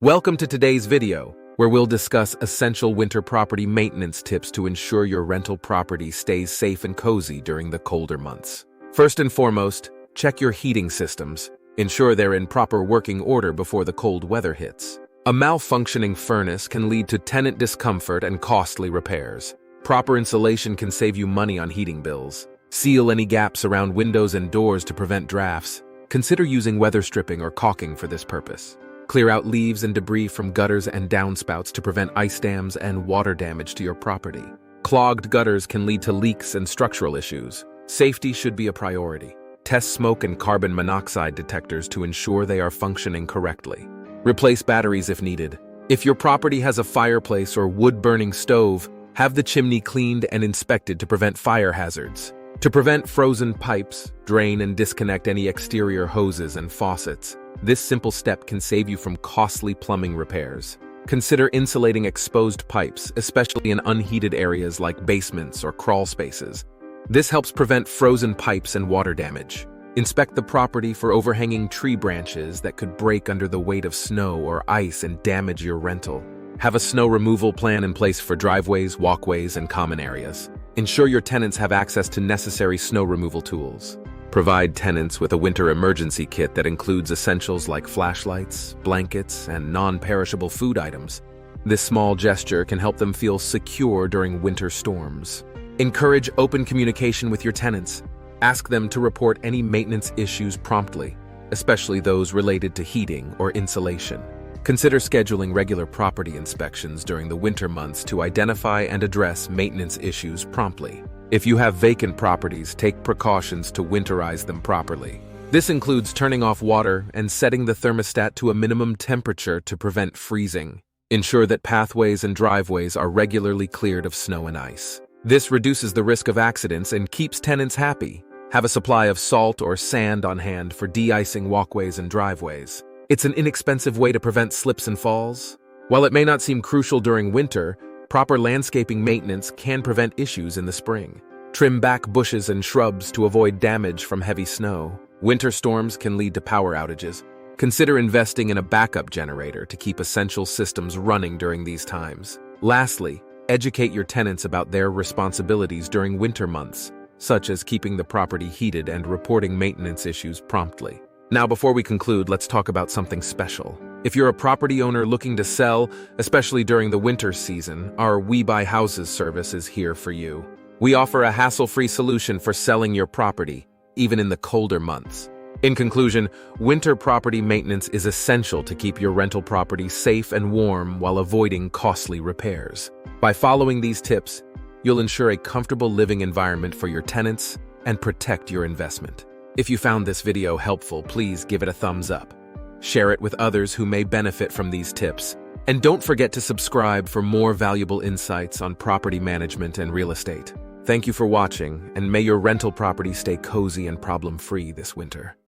Welcome to today's video, where we'll discuss essential winter property maintenance tips to ensure your rental property stays safe and cozy during the colder months. First and foremost, check your heating systems. Ensure they're in proper working order before the cold weather hits. A malfunctioning furnace can lead to tenant discomfort and costly repairs. Proper insulation can save you money on heating bills. Seal any gaps around windows and doors to prevent drafts. Consider using weather stripping or caulking for this purpose. Clear out leaves and debris from gutters and downspouts to prevent ice dams and water damage to your property. Clogged gutters can lead to leaks and structural issues. Safety should be a priority. Test smoke and carbon monoxide detectors to ensure they are functioning correctly. Replace batteries if needed. If your property has a fireplace or wood-burning stove, have the chimney cleaned and inspected to prevent fire hazards. To prevent frozen pipes, drain and disconnect any exterior hoses and faucets. This simple step can save you from costly plumbing repairs. Consider insulating exposed pipes, especially in unheated areas like basements or crawl spaces. This helps prevent frozen pipes and water damage. Inspect the property for overhanging tree branches that could break under the weight of snow or ice and damage your rental. Have a snow removal plan in place for driveways, walkways, and common areas. Ensure your tenants have access to necessary snow removal tools. Provide tenants with a winter emergency kit that includes essentials like flashlights, blankets, and non-perishable food items. This small gesture can help them feel secure during winter storms. Encourage open communication with your tenants. Ask them to report any maintenance issues promptly, especially those related to heating or insulation. Consider scheduling regular property inspections during the winter months to identify and address maintenance issues promptly. If you have vacant properties, take precautions to winterize them properly. This includes turning off water and setting the thermostat to a minimum temperature to prevent freezing. Ensure that pathways and driveways are regularly cleared of snow and ice. This reduces the risk of accidents and keeps tenants happy. Have a supply of salt or sand on hand for de-icing walkways and driveways. It's an inexpensive way to prevent slips and falls. While it may not seem crucial during winter, proper landscaping maintenance can prevent issues in the spring. Trim back bushes and shrubs to avoid damage from heavy snow. Winter storms can lead to power outages. Consider investing in a backup generator to keep essential systems running during these times. Lastly, educate your tenants about their responsibilities during winter months, such as keeping the property heated and reporting maintenance issues promptly. Now, before we conclude, let's talk about something special. If you're a property owner looking to sell, especially during the winter season, our We Buy Houses service is here for you. We offer a hassle-free solution for selling your property, even in the colder months. In conclusion, winter property maintenance is essential to keep your rental property safe and warm while avoiding costly repairs. By following these tips, you'll ensure a comfortable living environment for your tenants and protect your investment. If you found this video helpful, please give it a thumbs up. Share it with others who may benefit from these tips. And don't forget to subscribe for more valuable insights on property management and real estate. Thank you for watching, and may your rental property stay cozy and problem-free this winter.